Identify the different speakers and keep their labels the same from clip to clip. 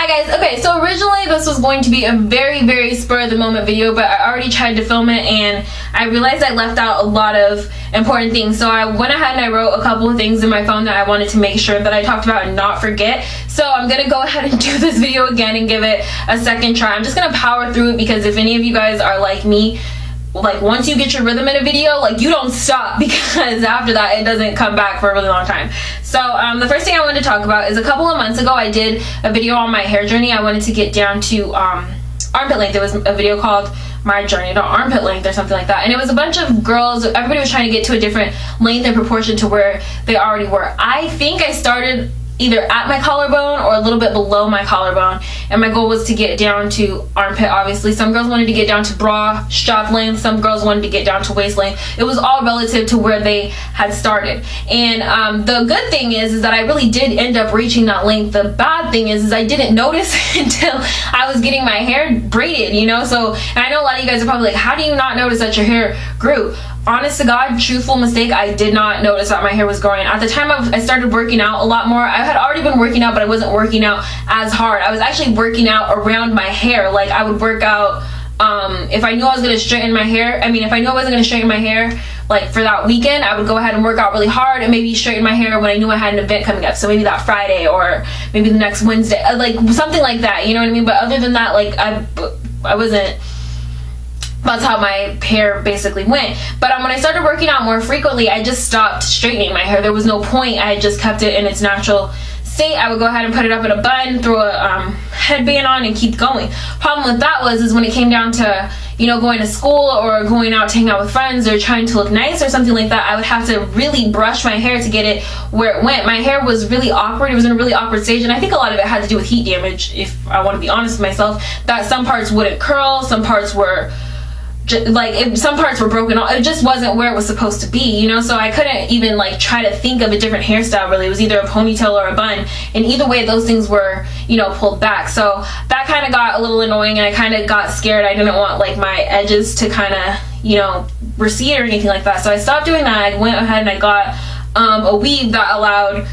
Speaker 1: guys, okay, so originally this was going to be a very spur of the moment video, but I already tried to film it and I realized I left out a lot of important things. So I went ahead and I wrote a couple of things in my phone that I wanted to make sure that I talked about and not forget. So I'm gonna go ahead and do this video again and give it a second try. I'm just gonna power through it because if any of you guys are like me, like once you get your rhythm in a video, like you don't stop, because after that it doesn't come back for a really long time. So the first thing I wanted to talk about is a couple of months ago I did a video on my hair journey. I wanted to get down to armpit length. It was a video called My Journey to Armpit Length or something like that, and it was a bunch of girls, everybody was trying to get to a different length and proportion to where they already were. I think I started either at my collarbone or a little bit below my collarbone, and my goal was to get down to armpit. Obviously some girls wanted to get down to bra strap length, some girls wanted to get down to waist length. It was all relative to where they had started, and the good thing is that I really did end up reaching that length. The bad thing is I didn't notice until I was getting my hair braided, you know. So, and I know a lot of you guys are probably like, how do you not notice that your hair grew? Honest to God, truthful mistake, I did not notice that my hair was growing. At the time I started working out a lot more. I had already been working out, but I wasn't working out as hard. I was actually working out around my hair. Like I would work out if I knew I was going to straighten my hair. I mean, if I knew I wasn't going to straighten my hair like for that weekend, I would go ahead and work out really hard and maybe straighten my hair when I knew I had an event coming up. So maybe that Friday or maybe the next Wednesday, like something like that, you know what I mean? But other than that, like I wasn't, that's how my hair basically went. But when I started working out more frequently, I just stopped straightening my hair. There was no point. I just kept it in its natural state. I would go ahead and put it up in a bun, throw a headband on, and keep going. Problem with that is when it came down to, you know, going to school or going out to hang out with friends or trying to look nice or something like that, I would have to really brush my hair to get it where it went. My hair was really awkward. It was in a really awkward stage, and I think a lot of it had to do with heat damage, if I want to be honest with myself, that some parts wouldn't curl, some parts were some parts were broken off. It just wasn't where it was supposed to be, you know. So I couldn't even like try to think of a different hairstyle really. It was either a ponytail or a bun, and either way those things were, you know, pulled back. So that kind of got a little annoying, and I kind of got scared. I didn't want like my edges to kind of, you know, recede or anything like that. So I stopped doing that. I went ahead and I got a weave that allowed,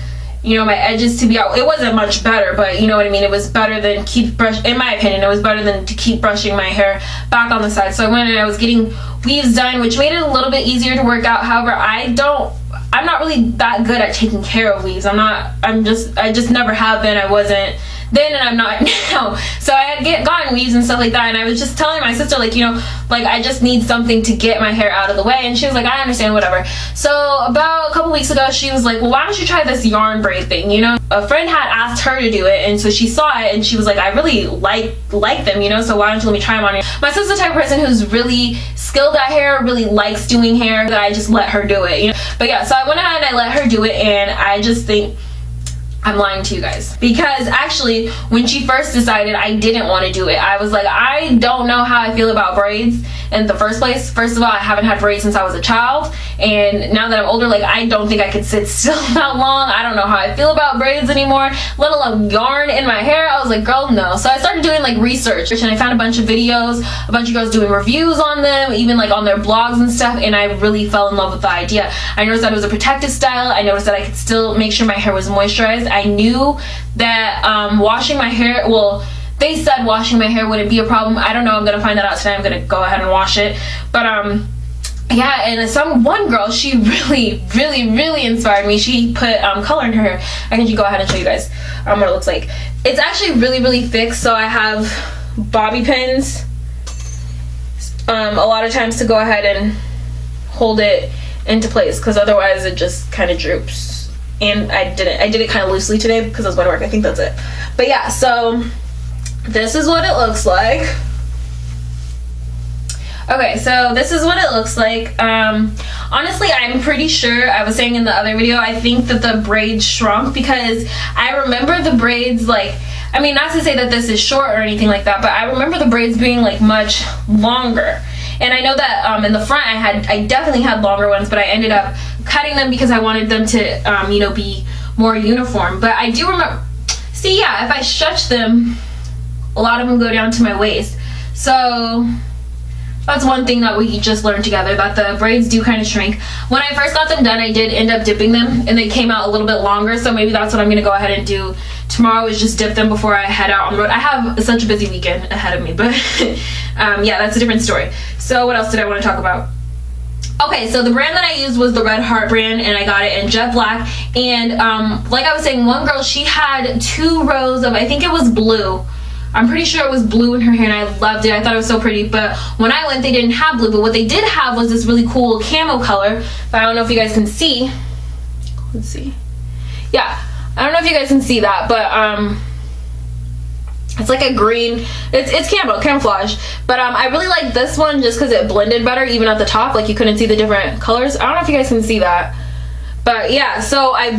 Speaker 1: you know, my edges to be out. It wasn't much better, but you know what I mean. It was better than in my opinion, it was better than to keep brushing my hair back on the side. So I went and I was getting weaves done, which made it a little bit easier to work out. However, I'm not really that good at taking care of weaves. I just never have been. I wasn't then, and I'm not now. So I had gotten weaves and stuff like that, and I was just telling my sister, like, you know, like I just need something to get my hair out of the way, and she was like, I understand, whatever. So about a couple weeks ago, she was like, well, why don't you try this yarn braid thing, you know? A friend had asked her to do it, and so she saw it and she was like, I really like them, you know, so why don't you let me try them on you? My sister's the type of person who's really skilled at hair, really likes doing hair, that I just let her do it, you know. But yeah, so I went ahead and I let her do it, and I just think I'm lying to you guys, because actually when she first decided, I didn't want to do it. I was like, I don't know how I feel about braids in the first place. First of all, I haven't had braids since I was a child, and now that I'm older, like I don't think I could sit still that long. I don't know how I feel about braids anymore, let alone yarn in my hair. I was like, girl, no. So I started doing like research, and I found a bunch of videos, a bunch of girls doing reviews on them, even like on their blogs and stuff, and I really fell in love with the idea. I noticed that it was a protective style. I noticed that I could still make sure my hair was moisturized. I knew that washing my hair, well, they said washing my hair wouldn't be a problem. I don't know. I'm gonna find that out today. I'm gonna go ahead and wash it. But yeah, and one girl, she really inspired me. She put color in her hair. I can just go ahead and show you guys what it looks like. It's actually really thick. So I have bobby pins a lot of times to go ahead and hold it into place, because otherwise it just kind of droops. And I did it kind of loosely today because I was going to work. I think that's it. But yeah, so this is what it looks like. Okay, so this is what it looks like. Honestly, I'm pretty sure, I was saying in the other video, I think that the braids shrunk, because I remember the braids, like, I mean, not to say that this is short or anything like that, but I remember the braids being like much longer. And I know that in the front I definitely had longer ones, but I ended up cutting them because I wanted them to you know, be more uniform. But I do remember, see, yeah, if I stretch them, a lot of them go down to my waist. So That's one thing that we just learned together, that the braids do kind of shrink. When I first got them done, I did end up dipping them, and they came out a little bit longer, so maybe that's what I'm going to go ahead and do tomorrow, is just dip them before I head out on the road. I have such a busy weekend ahead of me, but yeah, that's a different story. So what else did I want to talk about? Okay, so the brand that I used was the Red Heart brand, and I got it in jet black. And like I was saying, one girl, she had 2 rows of, I think it was blue. I'm pretty sure it was blue in her hair, and I loved it. I thought it was so pretty. But when I went, they didn't have blue. But what they did have was this really cool camo color. But I don't know if you guys can see. Let's see. Yeah, I don't know if you guys can see that, but it's like a green. It's camouflage. But I really like this one just because it blended better, even at the top. Like, you couldn't see the different colors. I don't know if you guys can see that. But yeah, so I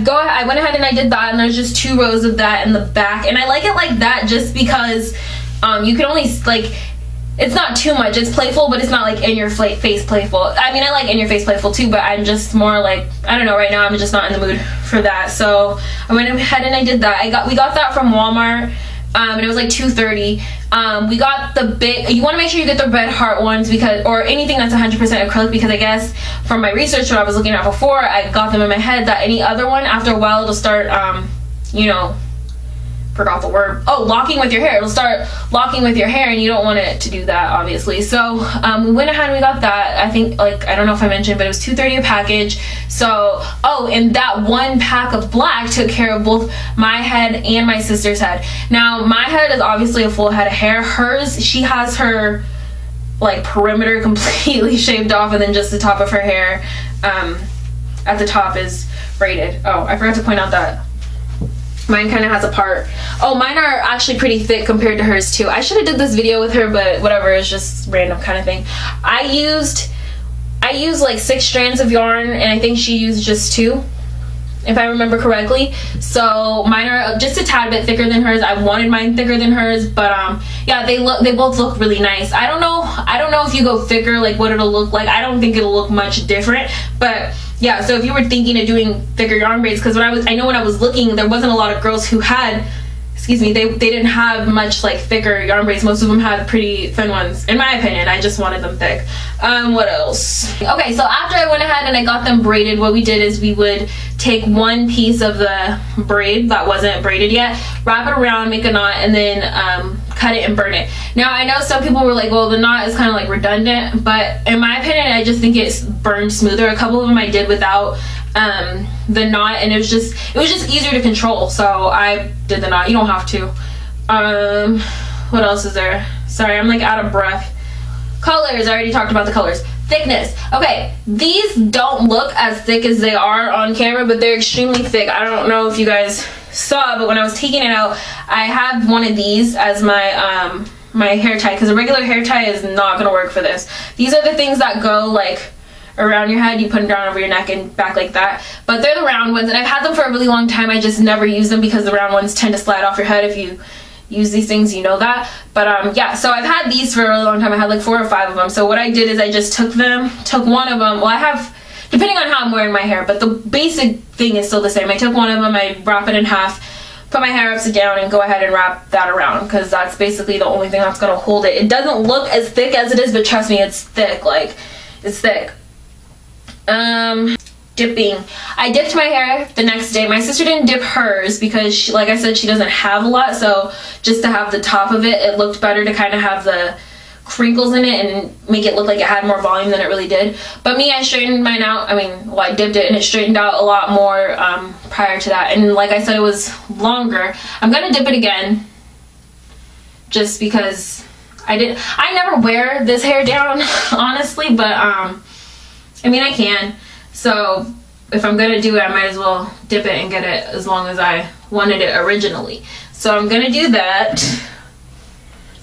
Speaker 1: went ahead and I did that, and there's just 2 rows of that in the back, and I like it like that just because you can only, like, it's not too much. It's playful, but it's not like in your face playful. I mean, I like in your face playful too, but I'm just more like, I don't know, right now I'm just not in the mood for that. So I went ahead and I did that. We got that from Walmart. And it was like $2.30. We got the big, you want to make sure you get the Red Heart ones, because, or anything that's 100% acrylic, because I guess from my research, what I was looking at before, I got them in my head that any other one, after a while, it'll start, you know, forgot the word. Oh, locking with your hair. It'll start locking with your hair, and you don't want it to do that, obviously. So we went ahead and we got that. I think, like, I don't know if I mentioned, but it was $2.30 a package. So, oh, and that one pack of black took care of both my head and my sister's head. Now, my head is obviously a full head of hair. Hers, she has her, like, perimeter completely shaved off, and then just the top of her hair at the top is braided. Oh, I forgot to point out that mine kind of has a part. Oh, mine are actually pretty thick compared to hers too. I should have did this video with her, but whatever, it's just random kind of thing. I used like 6 strands of yarn, and I think she used just 2, if I remember correctly. So mine are just a tad bit thicker than hers. I wanted mine thicker than hers, but yeah, they both look really nice. I don't know if you go thicker, like, what it'll look like. I don't think it'll look much different, but yeah, so if you were thinking of doing thicker yarn braids, because I know when I was looking, there wasn't a lot of girls who had, excuse me, they didn't have much like thicker yarn braids. Most of them had pretty thin ones, in my opinion. I just wanted them thick. What else? Okay, so after I went ahead and I got them braided, what we did is we would take one piece of the braid that wasn't braided yet, wrap it around, make a knot, and then cut it and burn it. Now, I know some people were like, well, the knot is kind of like redundant, but in my opinion, I just think it's burned smoother. A couple of them I did without the knot, and it was just easier to control, so I did the knot. You don't have to. What else is there? Sorry, I'm like out of breath. Colors, I already talked about the colors. Thickness. Okay, these don't look as thick as they are on camera, but they're extremely thick. I don't know if you guys saw, but when I was taking it out, I have one of these as my my hair tie, because a regular hair tie is not gonna work for this. These are the things that go like around your head. You put them down over your neck and back like that, but they're the round ones, and I've had them for a really long time. I just never use them because the round ones tend to slide off your head. If you use these things, you know that. But yeah, so I've had these for a really long time. I had like 4 or 5 of them. So what I did is I just took one of them. Well, I have, depending on how I'm wearing my hair, but the basic thing is still the same. I took one of them, I wrap it in half, put my hair upside down, and go ahead and wrap that around, because that's basically the only thing that's gonna hold it. It doesn't look as thick as it is, but trust me, it's thick. Like, it's thick. Dipping. I dipped my hair the next day. My sister didn't dip hers because she, like I said, she doesn't have a lot, so just to have the top of it, it looked better to kind of have the crinkles in it and make it look like it had more volume than it really did. But me, I straightened mine out. I mean, well, I dipped it and it straightened out a lot more prior to that, and like I said, it was longer. I'm gonna dip it again just because I never wear this hair down honestly, but I mean, I can. So if I'm gonna do it, I might as well dip it and get it as long as I wanted it originally. So I'm gonna do that.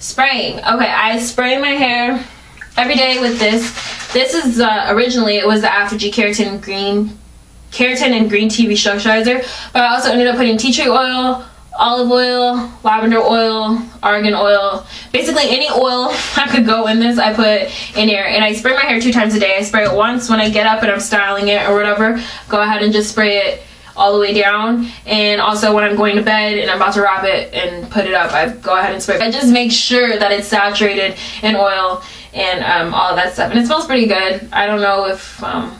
Speaker 1: Spraying. Okay, I spray my hair every day with this. This is originally it was the Aftergy Keratin and Green Tea Restructurizer, but I also ended up putting tea tree oil, olive oil, lavender oil, argan oil, basically any oil I could go in this, I put in here. And I spray my hair 2 times a day. I spray it once when I get up and I'm styling it or whatever, go ahead and just spray it all the way down, and also when I'm going to bed and I'm about to wrap it and put it up, I go ahead and spray it. I just make sure that it's saturated in oil and all of that stuff, and it smells pretty good. I don't know if I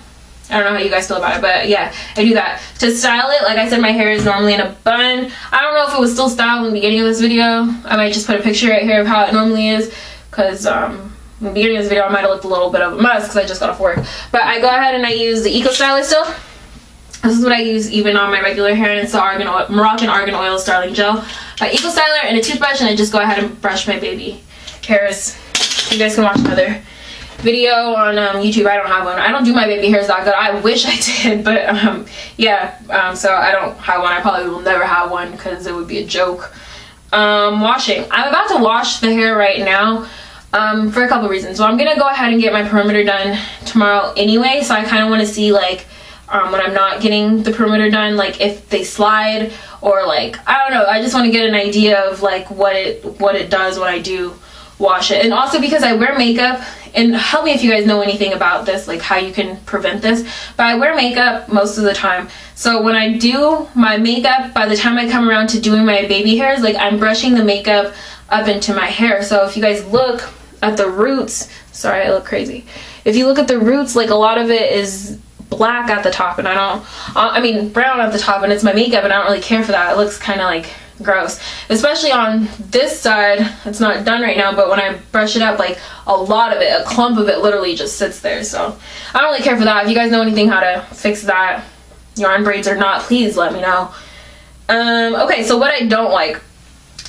Speaker 1: don't know how you guys feel about it, but yeah, I do that. To style it, like I said, my hair is normally in a bun. I don't know if it was still styled in the beginning of this video. I might just put a picture right here of how it normally is, because in the beginning of this video I might have looked a little bit of a mess because I just got off work. But I go ahead and I use the Eco Styler still. This is what I use even on my regular hair, and it's the Moroccan Argan Oil Styling Gel by Eco Styler, and a toothbrush, and I just go ahead and brush my baby hairs. You guys can watch another video on YouTube. I don't have one. I don't do my baby hairs that good. I wish I did, but yeah, so I don't have one. I probably will never have one because it would be a joke. Washing. I'm about to wash the hair right now for a couple reasons. So I'm gonna go ahead and get my perimeter done tomorrow anyway, so I kind of want to see like when I'm not getting the perimeter done, like if they slide, or like I don't know, I just want to get an idea of like what it does when I do wash it. And also because I wear makeup, and help me if you guys know anything about this, like how you can prevent this, but I wear makeup most of the time, so when I do my makeup, by the time I come around to doing my baby hairs, like I'm brushing the makeup up into my hair. So if you guys look at the roots, sorry I look crazy, if you look at the roots, like a lot of it is black at the top, and I mean brown at the top, and it's my makeup, and I don't really care for that. It looks kind of like gross, especially on this side. It's not done right now, but when I brush it up, like a lot of it, a clump of it literally just sits there. So I don't really care for that. If you guys know anything how to fix that, yarn braids or not, please let me know. Okay, so what I don't like,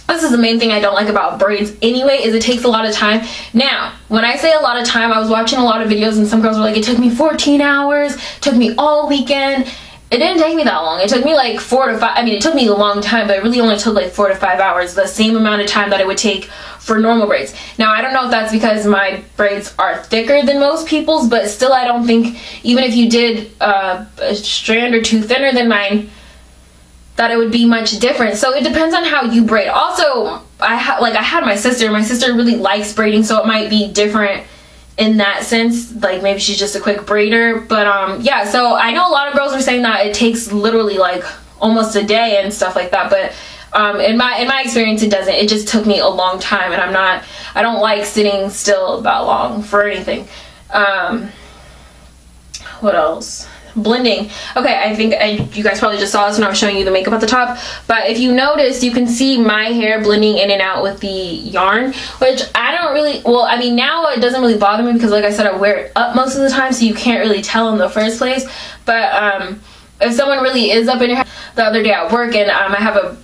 Speaker 1: this is the main thing I don't like about braids anyway, is it takes a lot of time. Now, when I say a lot of time, I was watching a lot of videos and some girls were like, it took me 14 hours, took me all weekend. It didn't take me that long. It took me like 4 to 5, I mean it took me a long time, but it really only took like 4 to 5 hours, the same amount of time that it would take for normal braids. Now I don't know if that's because my braids are thicker than most people's, but still I don't think, even if you did a strand or two thinner than mine, that it would be much different. So it depends on how you braid. Also, I had my sister really likes braiding, so it might be different in that sense, like maybe she's just a quick braider. But yeah, so I know a lot of girls are saying that it takes literally like almost a day and stuff like that, but in my experience it doesn't. It just took me a long time, and I don't like sitting still that long for anything. What else? Blending. Okay, I think you guys probably just saw this when I was showing you the makeup at the top, but if you notice, you can see my hair blending in and out with the yarn, which I don't really, well, I mean now it doesn't really bother me because like I said, I wear it up most of the time, so you can't really tell in the first place. But if someone really is up in your hair, the other day at work, and I have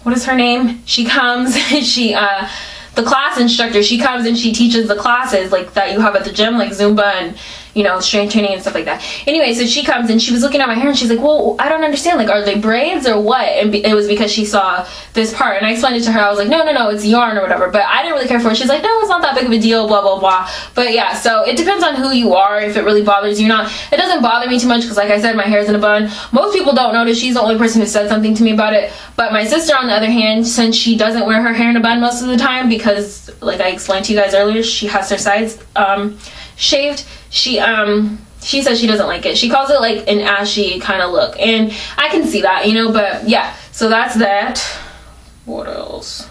Speaker 1: what is her name? She comes, the class instructor, she comes and she teaches the classes like that you have at the gym, like Zumba and, you know, strength training and stuff like that. Anyway, so she comes and she was looking at my hair and she's like, well, I don't understand, like, are they braids or what? And it was because she saw this part, and I explained it to her. I was like, no, it's yarn or whatever, but I didn't really care for it. She's like, no, it's not that big of a deal, blah, blah, blah. But yeah, so it depends on who you are, if it really bothers you or not. It doesn't bother me too much because like I said, my hair's in a bun. Most people don't notice. She's the only person who said something to me about it. But my sister, on the other hand, since she doesn't wear her hair in a bun most of the time because, like I explained to you guys earlier, she has her sides shaved, she says she doesn't like it. She calls it like an ashy kind of look, and I can see that, you know. But yeah, so that's that. What else?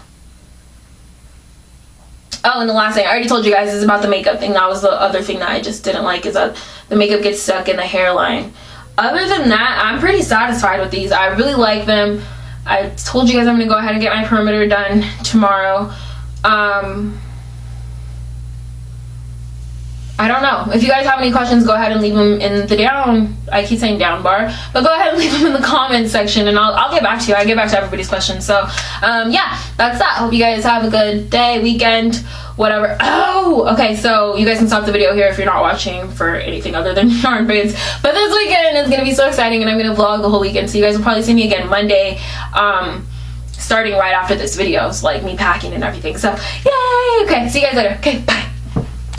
Speaker 1: Oh, and the last thing I already told you guys is about the makeup thing. That was the other thing that I just didn't like, is that the makeup gets stuck in the hairline. Other than that, I'm pretty satisfied with these. I really like them. I told you guys I'm gonna go ahead and get my perimeter done tomorrow. I don't know. If you guys have any questions, go ahead and leave them in the I keep saying down bar, but go ahead and leave them in the comments section, and I'll get back to you. I get back to everybody's questions. So yeah, that's that. Hope you guys have a good day, weekend, whatever. Oh, okay, so you guys can stop the video here if you're not watching for anything other than yarn braids. But this weekend is gonna be so exciting, and I'm gonna vlog the whole weekend, so you guys will probably see me again Monday, starting right after this video. It's like me packing and everything. So yay. Okay, see you guys later. Okay, bye.